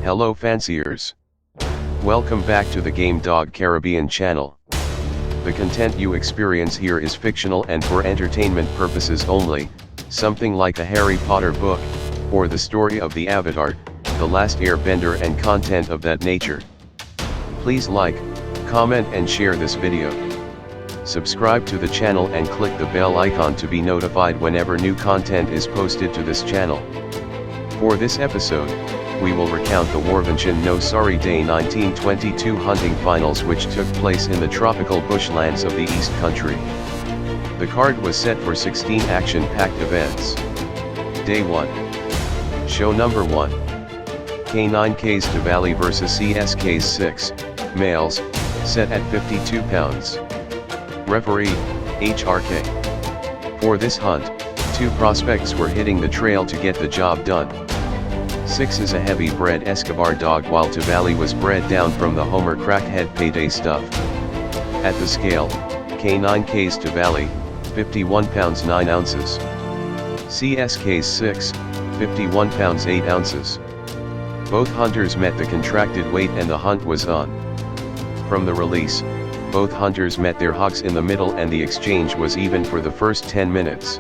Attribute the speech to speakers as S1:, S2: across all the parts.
S1: Hello fanciers. Welcome back to the Game Dog Caribbean channel. The content you experience here is fictional and for entertainment purposes only, something like a Harry Potter book, or the story of the Avatar, The Last Airbender and content of that nature. Please like, comment and share this video. Subscribe to the channel and click the bell icon to be notified whenever new content is posted to this channel. For this episode, we will recount the Warvention No Sorry Deh 1922 hunting finals which took place in the tropical bushlands of the East Country. The card was set for 16 action-packed events. Day 1. Show number 1. K9Ks to Valley vs CSKs 6, males, set at 52 pounds. Referee, HRK. For this hunt, two prospects were hitting the trail to get the job done. 6 is a heavy-bred Escobar dog while Tavali was bred down from the Homer crackhead payday stuff. At the scale, K9Ks Tavali, 51 pounds 9 ounces. CSKs 6, 51 pounds 8 ounces. Both hunters met the contracted weight and the hunt was on. From the release, both hunters met their hogs in the middle and the exchange was even for the first 10 minutes.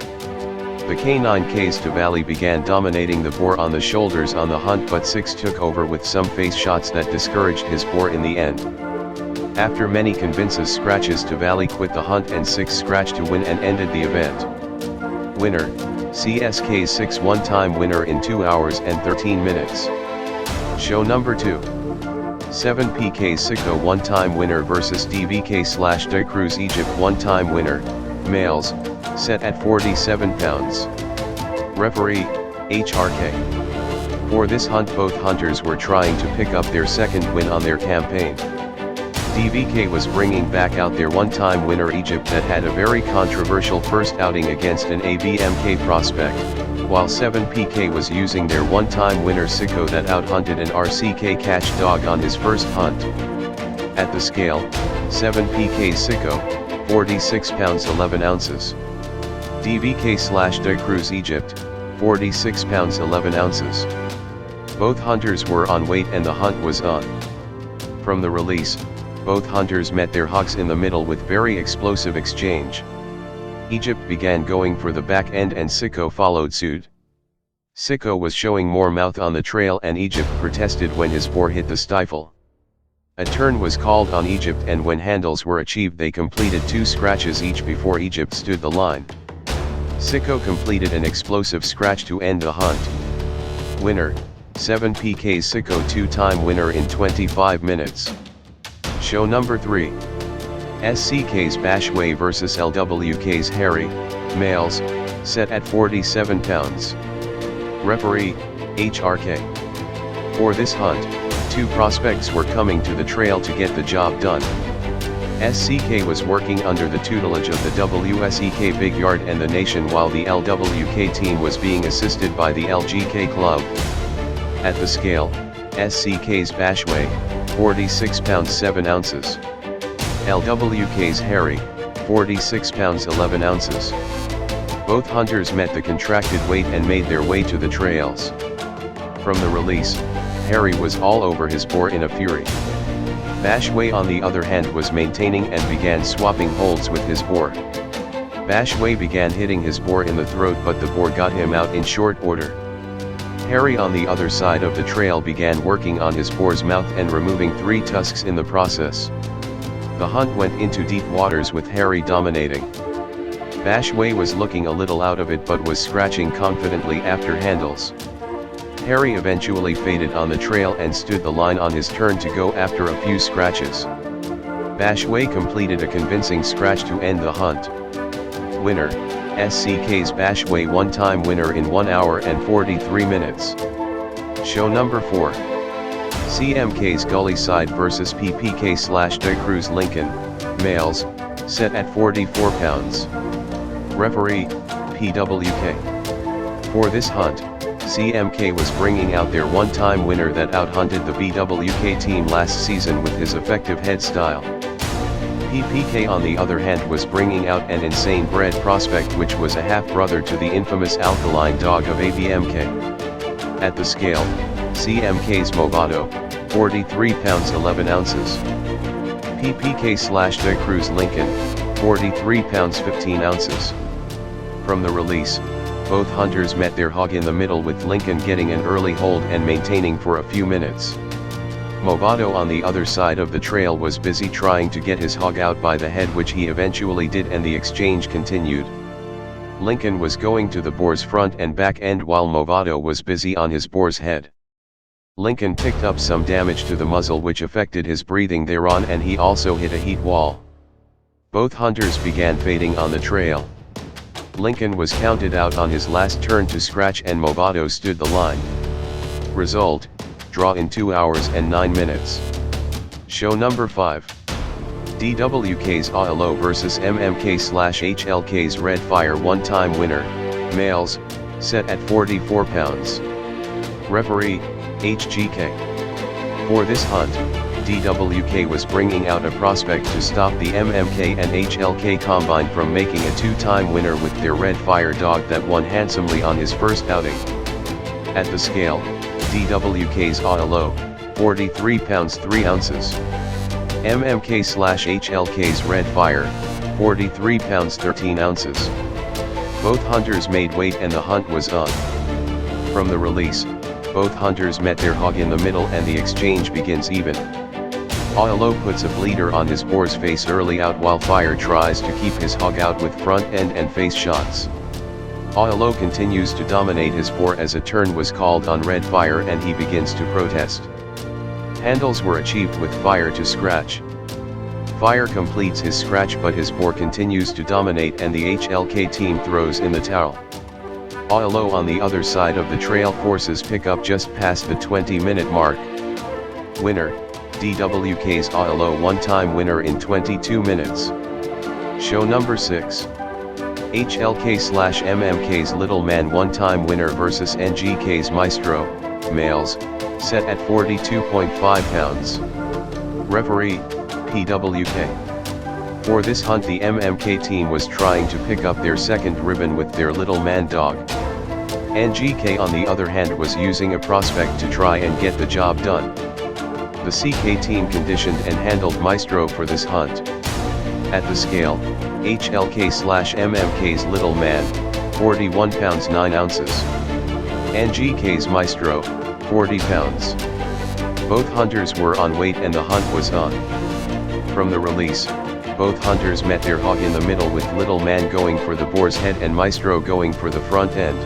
S1: The K9Ks Tavali began dominating the boar on the shoulders on the hunt, but 6 took over with some face shots that discouraged his boar in the end. After many convincing scratches, Tavali quit the hunt and 6 scratched to win and ended the event. Winner, CSK 6 one-time winner in 2 hours and 13 minutes. Show number 2. 7PK Sika one-time winner vs DVK/De Cruz Egypt one-time winner, males, set at 47 pounds. Referee, HRK. For this hunt both hunters were trying to pick up their second win on their campaign. DVK was bringing back out their one-time winner Egypt that had a very controversial first outing against an ABMK prospect, while 7PK was using their one-time winner Siko that outhunted an RCK catch dog on his first hunt. At the scale, 7PK Siko, 46 pounds 11 ounces. DVK/De Cruz Egypt, 46 pounds 11 ounces. Both hunters were on weight and the hunt was on. From the release, both hunters met their hogs in the middle with very explosive exchange. Egypt began going for the back end and Siko followed suit. Siko was showing more mouth on the trail and Egypt protested when his boar hit the stifle. A turn was called on Egypt and when handles were achieved they completed 2 scratches each before Egypt stood the line. Siko completed an explosive scratch to end the hunt. Winner, 7PK Siko 2-time winner in 25 minutes. Show number 3. SCK's Bashway vs LWK's Harry, males, set at 47 pounds. Referee, HRK. For this hunt, 2 prospects were coming to the trail to get the job done. SCK was working under the tutelage of the WSEK Big Yard and the Nation while the LWK team was being assisted by the LGK Club. At the scale, SCK's Bashway, 46 pounds 7 ounces. LWK's Harry, 46 pounds 11 ounces. Both hunters met the contracted weight and made their way to the trails. From the release, Harry was all over his boar in a fury. Bashway on the other hand was maintaining and began swapping holds with his boar. Bashway began hitting his boar in the throat but the boar got him out in short order. Harry on the other side of the trail began working on his boar's mouth and removing 3 tusks in the process. The hunt went into deep waters with Harry dominating. Bashway was looking a little out of it but was scratching confidently after handles. Harry eventually faded on the trail and stood the line on his turn to go after a few scratches. Bashway completed a convincing scratch to end the hunt. Winner, SCK's Bashway one-time winner in 1 hour and 43 minutes. Show number 4. CMK's Gully Side vs PPK/De Cruz Lincoln, males, set at 44 pounds. Referee, PWK. For this hunt, CMK was bringing out their one-time winner that outhunted the BWK team last season with his effective head style. PPK on the other hand was bringing out an insane bred prospect which was a half-brother to the infamous alkaline dog of ABMK. At the scale, CMK's Movado, 43 pounds 11 ounces. PPK/De Cruz Lincoln, 43 pounds 15 ounces. From the release, both hunters met their hog in the middle, with Lincoln getting an early hold and maintaining for a few minutes. Movado on the other side of the trail was busy trying to get his hog out by the head, which he eventually did, and the exchange continued. Lincoln was going to the boar's front and back end while Movado was busy on his boar's head. Lincoln picked up some damage to the muzzle which affected his breathing thereon, and he also hit a heat wall. Both hunters began fading on the trail. Lincoln was counted out on his last turn to scratch and Movado stood the line. Result: draw in 2 hours and 9 minutes. Show number 5. DWK's ALO vs MMK/HLK's Red Fire one-time winner, males, set at 44 pounds. Referee, HGK. For this hunt, DWK was bringing out a prospect to stop the MMK and HLK combine from making a 2-time winner with their Red Fire dog that won handsomely on his first outing. At the scale, DWK's ALO, 43 pounds 3 ounces. MMK/HLK's Red Fire, 43 pounds 13 ounces. Both hunters made weight and the hunt was on. From the release, both hunters met their hog in the middle and the exchange begins even. ALO puts a bleeder on his boar's face early out while Fire tries to keep his hog out with front end and face shots. ALO continues to dominate his boar as a turn was called on Red Fire and he begins to protest. Handles were achieved with Fire to scratch. Fire completes his scratch but his boar continues to dominate and the HLK team throws in the towel. ALO on the other side of the trail forces pick up just past the 20-minute mark. Winner, DWK's ALO one-time winner in 22 minutes. Show number 6. HLK/MMK's Little Man one-time winner versus NGK's Maestro, males, set at 42.5 pounds. Referee, PWK. For this hunt the MMK team was trying to pick up their second ribbon with their Little Man dog. NGK on the other hand was using a prospect to try and get the job done. The Sika team conditioned and handled Maestro for this hunt. At the scale, HLK/MMK's Little Man, 41 pounds 9 ounces. NGK's Maestro, 40 pounds. Both hunters were on weight and the hunt was on. From the release, both hunters met their hog in the middle with Little Man going for the boar's head and Maestro going for the front end.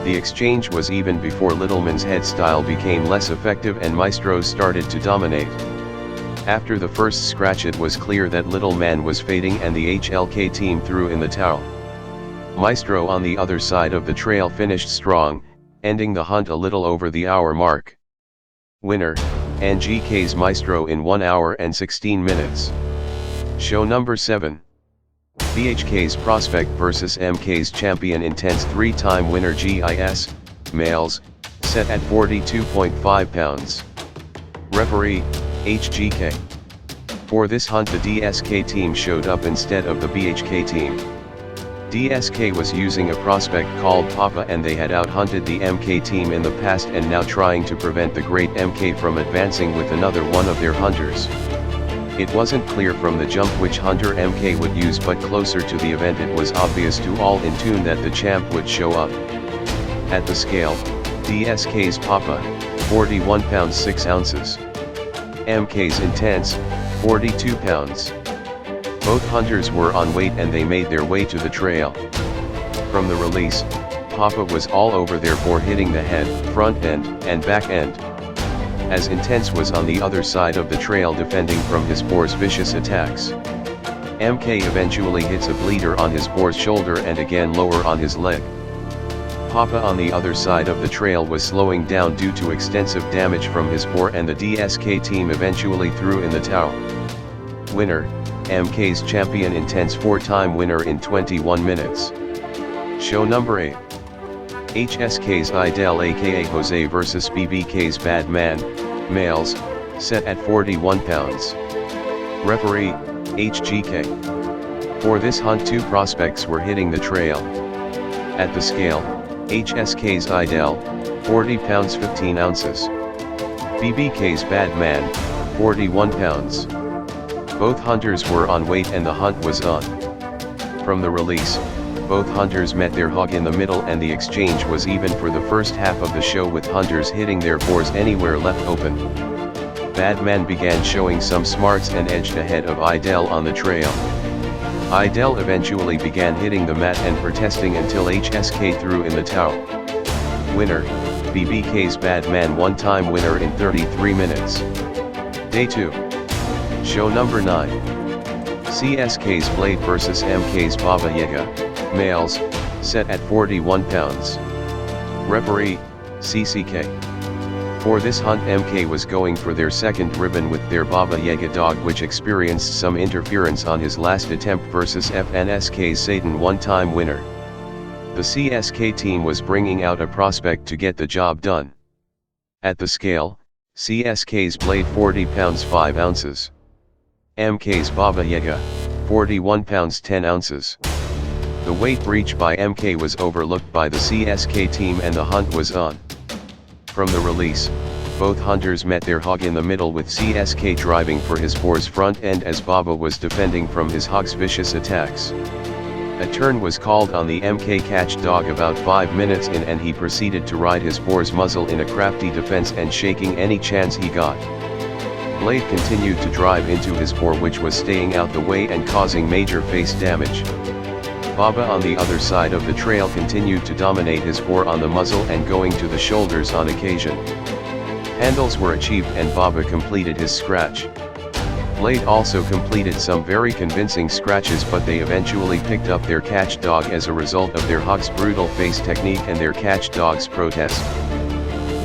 S1: The exchange was even before Little Man's head style became less effective and Maestro started to dominate. After the first scratch it was clear that Little Man was fading and the HLK team threw in the towel. Maestro on the other side of the trail finished strong, ending the hunt a little over the hour mark. Winner, NGK's Maestro in 1 hour and 16 minutes. Show number 7. BHK's Prospect vs MK's Champion Intense 3-time winner GIS, males, set at 42.5 pounds. Referee, HGK. For this hunt the DSK team showed up instead of the BHK team. DSK was using a prospect called Papa and they had out-hunted the MK team in the past and now trying to prevent the great MK from advancing with another one of their hunters. It wasn't clear from the jump which hunter MK would use, but closer to the event it was obvious to all in tune that the champ would show up. At the scale, DSK's Papa, 41 pounds 6 ounces. MK's Intense, 42 pounds. Both hunters were on weight and they made their way to the trail. From the release, Papa was all over their boar, hitting the head, front end, and back end. As Intense was on the other side of the trail defending from his boar's vicious attacks. MK eventually hits a bleeder on his boar's shoulder and again lower on his leg. Papa on the other side of the trail was slowing down due to extensive damage from his boar and the DSK team eventually threw in the towel. Winner, MK's Champion Intense 4-time winner in 21 minutes. Show number 8. HSK's Idel aka Jose vs BBK's Bad Man, males, set at 41 pounds. Referee, HGK. For this hunt two prospects were hitting the trail. At the scale, HSK's Idel, 40 pounds 15 ounces. BBK's Bad Man, 41 pounds. Both hunters were on weight and the hunt was on. From the release, both hunters met their hog in the middle and the exchange was even for the first half of the show with hunters hitting their bores anywhere left open. Bad Man began showing some smarts and edged ahead of Idel on the trail. Idel eventually began hitting the mat and protesting until HSK threw in the towel. Winner, BBK's Bad Man, one-time winner in 33 minutes. Day 2. Show number 9. CSK's Blade vs MK's Baba Yaga, males, set at 41 pounds. Referee, CCK. For this hunt MK was going for their second ribbon with their Baba Yaga dog, which experienced some interference on his last attempt versus FNSK's Satan, one-time winner. The CSK team was bringing out a prospect to get the job done. At the scale, CSK's Blade 40 pounds 5 ounces. MK's Baba Yaga, 41 pounds 10 ounces. The weight breach by MK was overlooked by the CSK team and the hunt was on. From the release, both hunters met their hog in the middle with CSK driving for his boar's front end as Baba was defending from his hog's vicious attacks. A turn was called on the MK catch dog about 5 minutes in and he proceeded to ride his boar's muzzle in a crafty defense and shaking any chance he got. Blade continued to drive into his boar, which was staying out the way and causing major face damage. Baba on the other side of the trail continued to dominate his boar on the muzzle and going to the shoulders on occasion. Handles were achieved and Baba completed his scratch. Blade also completed some very convincing scratches, but they eventually picked up their catch dog as a result of their hog's brutal face technique and their catch dog's protest.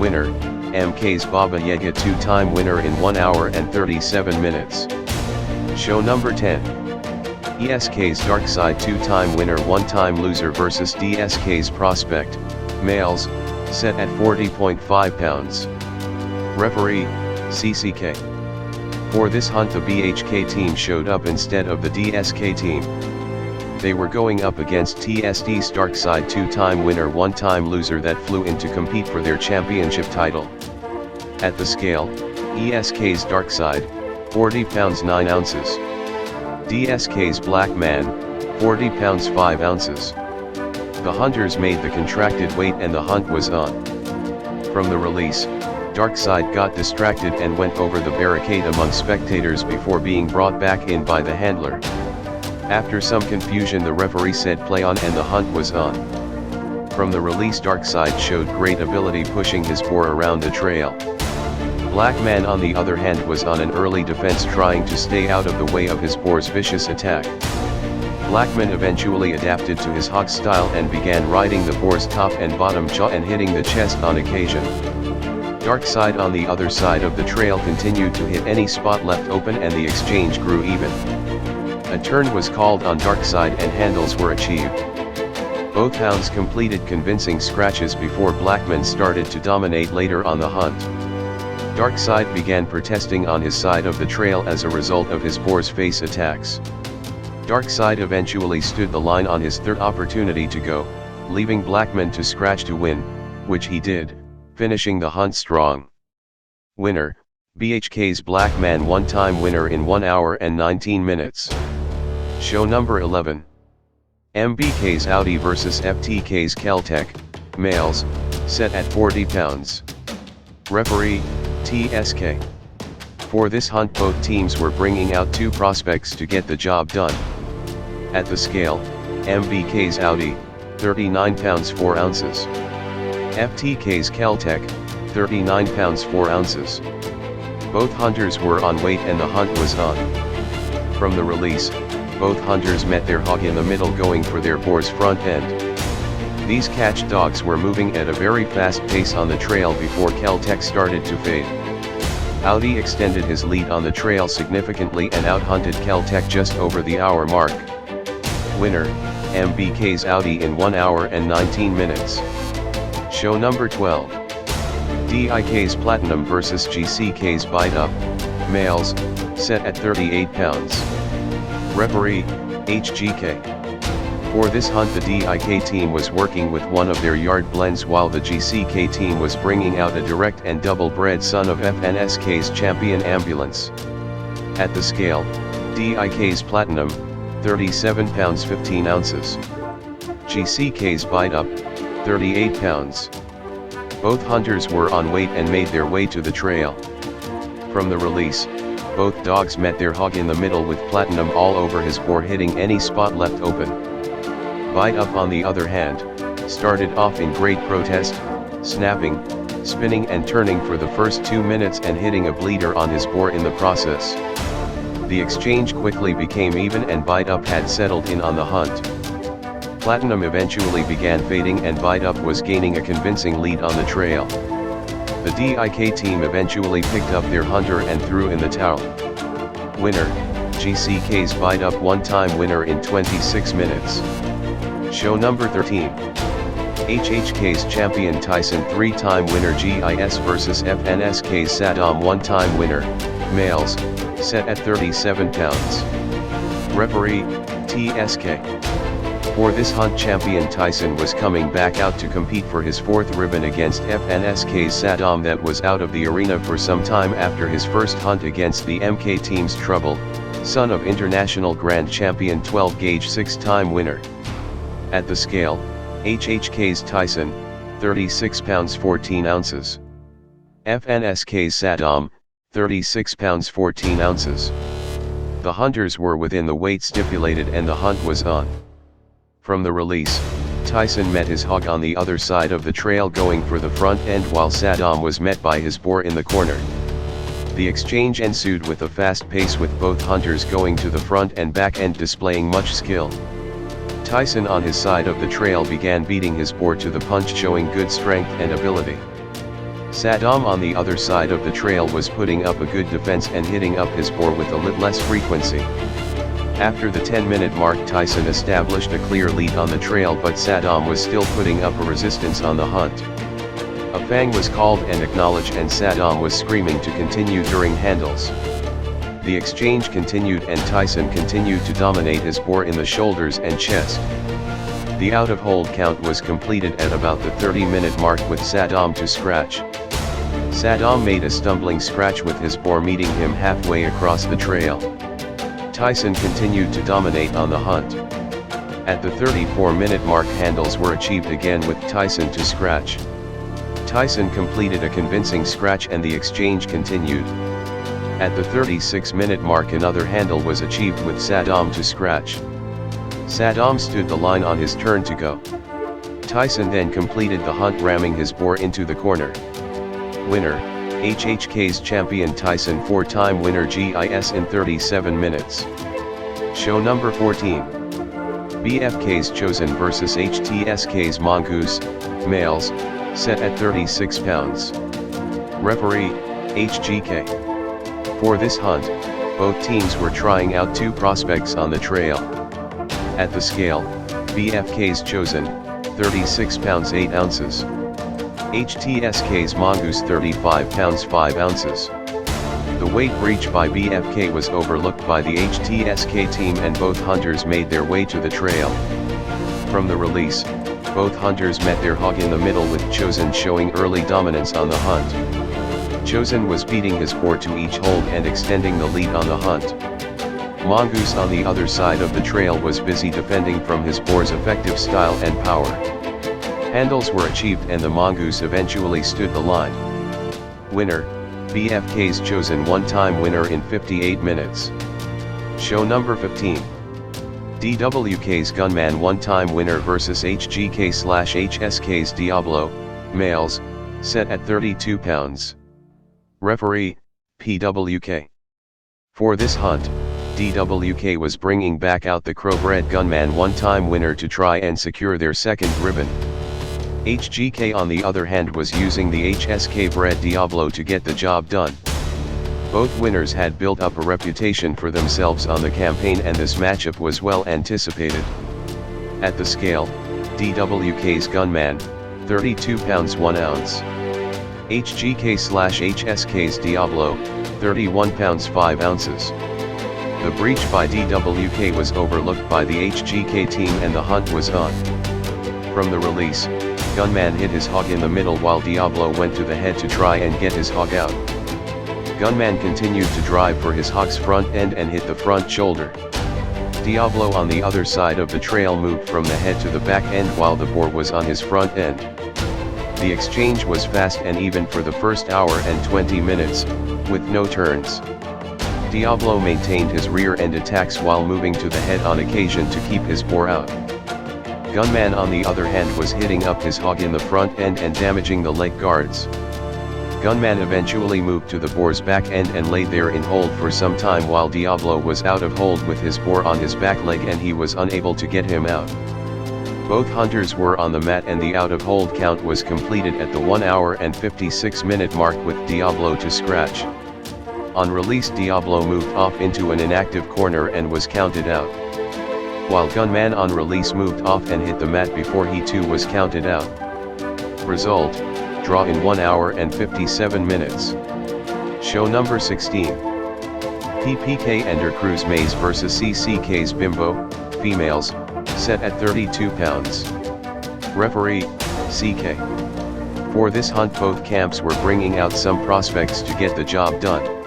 S1: Winner, MK's Baba Yaga, two-time winner in 1 hour and 37 minutes. Show number 10. ESK's Darkside, two-time winner one-time loser versus DSK's Prospect, males, set at 40.5 pounds. Referee, CCK. For this hunt the BHK team showed up instead of the DSK team. They were going up against TSD's Darkside, two-time winner one-time loser that flew in to compete for their championship title. At the scale, ESK's Darkside, 40 pounds 9 ounces. DSK's Black Man, 40 pounds 5 ounces. The hunters made the contracted weight and the hunt was on. From the release, Darkside got distracted and went over the barricade among spectators before being brought back in by the handler. After some confusion the referee said play on and the hunt was on. From the release Darkside showed great ability pushing his boar around the trail. Black Man on the other hand was on an early defense trying to stay out of the way of his boar's vicious attack. Blackman eventually adapted to his hog style and began riding the boar's top and bottom jaw and hitting the chest on occasion. Darkside on the other side of the trail continued to hit any spot left open and the exchange grew even. A turn was called on Darkside and handles were achieved. Both hounds completed convincing scratches before Blackman started to dominate later on the hunt. Darkside began protesting on his side of the trail as a result of his boar's face attacks. Darkside eventually stood the line on his third opportunity to go, leaving Blackman to scratch to win, which he did, finishing the hunt strong. Winner, BHK's Black Man, one-time winner in 1 hour and 19 minutes. Show number 11. MBK's Audi vs FTK's Caltech, males, set at 40 pounds. Referee, TSK. For this hunt both teams were bringing out two prospects to get the job done. At the scale, MBK's Audi, 39 pounds 4 ounces. FTK's Caltech, 39 pounds 4 ounces. Both hunters were on weight and the hunt was on. From the release, both hunters met their hog in the middle going for their boar's front end. These catch dogs were moving at a very fast pace on the trail before Caltech started to fade. Audi extended his lead on the trail significantly and outhunted Caltech just over the hour mark. Winner, MBK's Audi in 1 hour and 19 minutes. Show number 12. DIK's Platinum vs GCK's Bite Up, males, set at 38 pounds. Referee, HGK. For this hunt the DIK team was working with one of their yard blends while the GCK team was bringing out a direct and double-bred son of FNSK's champion ambulance. At the scale, DIK's Platinum, 37 pounds 15 ounces. GCK's Bite Up, 38 pounds. Both hunters were on weight and made their way to the trail. From the release, both dogs met their hog in the middle with Platinum all over his bore hitting any spot left open. Bite Up on the other hand, started off in great protest, snapping, spinning and turning for the first 2 minutes and hitting a bleeder on his bore in the process. The exchange quickly became even and Bite Up had settled in on the hunt. Platinum eventually began fading and Bite Up was gaining a convincing lead on the trail. The DIK team eventually picked up their hunter and threw in the towel. Winner, GCK's Bite Up one-time winner in 26 minutes. Show number 13. HHK's champion Tyson three-time winner GIS vs FNSK's Saddam one-time winner, males, set at 37 pounds. Referee, TSK. For this hunt champion Tyson was coming back out to compete for his fourth ribbon against FNSK's Saddam that was out of the arena for some time after his first hunt against the MK team's Trouble, son of international grand champion 12-gauge six-time winner. At the scale, HHK's Tyson, 36 pounds 14 ounces. FNSK's Saddam, 36 pounds 14 ounces. The hunters were within the weight stipulated and the hunt was on. From the release, Tyson met his hog on the other side of the trail going for the front end while Saddam was met by his boar in the corner. The exchange ensued with a fast pace with both hunters going to the front and back end displaying much skill. Tyson on his side of the trail began beating his boar to the punch showing good strength and ability. Saddam on the other side of the trail was putting up a good defense and hitting up his boar with a little less frequency. After the 10-minute mark Tyson established a clear lead on the trail but Saddam was still putting up a resistance on the hunt. A fang was called and acknowledged and Saddam was screaming to continue during handles. The exchange continued and Tyson continued to dominate his boar in the shoulders and chest. The out-of-hold count was completed at about the 30-minute mark with Saddam to scratch. Saddam made a stumbling scratch with his boar meeting him halfway across the trail. Tyson continued to dominate on the hunt. At the 34-minute mark handles were achieved again with Tyson to scratch. Tyson completed a convincing scratch and the exchange continued. At the 36-minute mark another handle was achieved with Saddam to scratch. Saddam stood the line on his turn to go. Tyson then completed the hunt ramming his boar into the corner. Winner, HHK's champion Tyson four-time winner GIS in 37 minutes. Show number 14. BFK's Chosen vs HTSK's Mongoose, males, set at 36 pounds. Referee, HGK. For this hunt, both teams were trying out two prospects on the trail. At the scale, BFK's Chosen, 36 pounds 8 ounces. HTSK's Mongoose 35 pounds 5 ounces. The weight breach by BFK was overlooked by the HTSK team and both hunters made their way to the trail. From the release, both hunters met their hog in the middle with Chosen showing early dominance on the hunt. Chosen was beating his boar to each hold and extending the lead on the hunt. Mongoose on the other side of the trail was busy defending from his boar's effective style and power. Handles were achieved and the Mongoose eventually stood the line. Winner, BFK's Chosen one-time winner in 58 minutes. Show number 15. DWK's Gunman one-time winner vs HGK/HSK's Diablo, males, set at 32 pounds. Referee, PWK. For this hunt, DWK was bringing back out the Crow-bred Gunman one-time winner to try and secure their second ribbon. HGK on the other hand was using the HSK-bred Diablo to get the job done. Both winners had built up a reputation for themselves on the campaign and this matchup was well anticipated. At the scale, DWK's Gunman, 32 pounds 1 ounce. HGK/HSK's Diablo, 31 pounds 5 ounces. The breach by DWK was overlooked by the HGK team and the hunt was on. From the release, Gunman hit his hog in the middle while Diablo went to the head to try and get his hog out. Gunman continued to drive for his hog's front end and hit the front shoulder. Diablo on the other side of the trail moved from the head to the back end while the boar was on his front end. The exchange was fast and even for the first hour and 20 minutes, with no turns. Diablo maintained his rear end attacks while moving to the head on occasion to keep his boar out. Gunman on the other hand was hitting up his hog in the front end and damaging the leg guards. Gunman eventually moved to the boar's back end and laid there in hold for some time while Diablo was out of hold with his boar on his back leg and he was unable to get him out. Both hunters were on the mat and the out of hold count was completed at the 1 hour and 56 minute mark with Diablo to scratch. On release, Diablo moved off into an inactive corner and was counted out. While Gunman on release moved off and hit the mat before he too was counted out. Result, draw in 1 hour and 57 minutes. Show number 16. PPK Ender Cruise Maze vs CCK's Bimbo, females, set at 32 pounds. Referee, Sika. For this hunt both camps were bringing out some prospects to get the job done.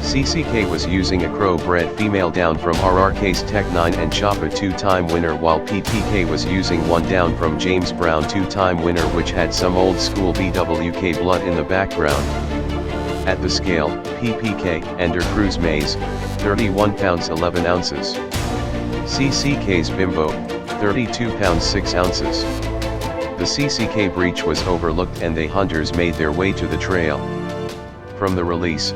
S1: CCK was using a crow-bred female down from RRK's Tech 9 and Choppa 2-time winner while PPK was using one down from James Brown 2-time winner which had some old school BWK blood in the background. At the scale, PPK, Ender Cruise Maze, 31 pounds 11 ounces. CCK's Bimbo, 32 pounds 6 ounces. The CCK breach was overlooked and the hunters made their way to the trail. From the release,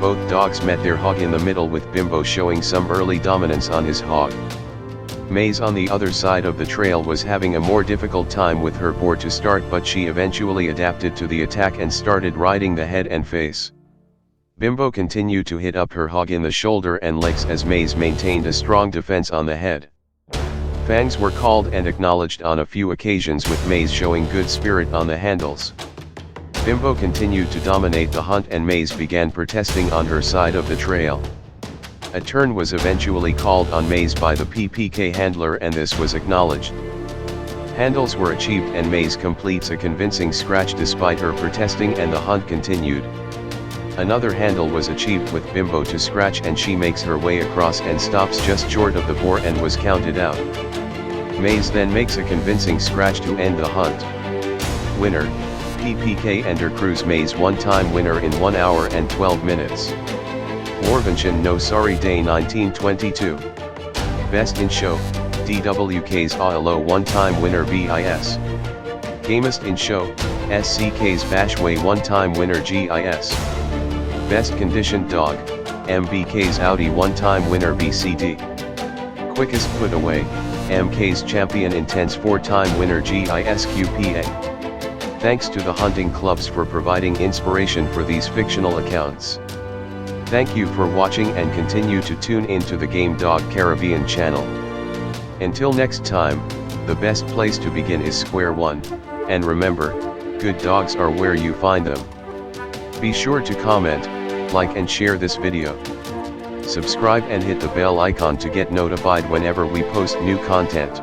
S1: both dogs met their hog in the middle with Bimbo showing some early dominance on his hog. Maze on the other side of the trail was having a more difficult time with her boar to start but she eventually adapted to the attack and started riding the head and face. Bimbo continued to hit up her hog in the shoulder and legs as Maze maintained a strong defense on the head. Fangs were called and acknowledged on a few occasions with Maze showing good spirit on the handles. Bimbo continued to dominate the hunt and Maze began protesting on her side of the trail. A turn was eventually called on Maze by the PPK handler and this was acknowledged. Handles were achieved and Maze completes a convincing scratch despite her protesting and the hunt continued. Another handle was achieved with Bimbo to scratch and she makes her way across and stops just short of the boar and was counted out. Maze then makes a convincing scratch to end the hunt. Winner, PPK Ender Cruise Maze 1-time winner in 1 hour and 12 minutes. Warvention No Sorry Deh 1922. Best in Show, DWK's ALO 1-time winner BIS. Gamest in Show, SCK's Bashway 1-time winner GIS. Best Conditioned Dog, MBK's Audi 1-time winner BCD. Quickest Put Away, MK's Champion Intense 4-time winner GISQPA. Thanks to the hunting clubs for providing inspiration for these fictional accounts. Thank you for watching and continue to tune in to the Game Dog Caribbean channel. Until next time, the best place to begin is square one, and remember, good dogs are where you find them. Be sure to comment, like and share this video. Subscribe and hit the bell icon to get notified whenever we post new content.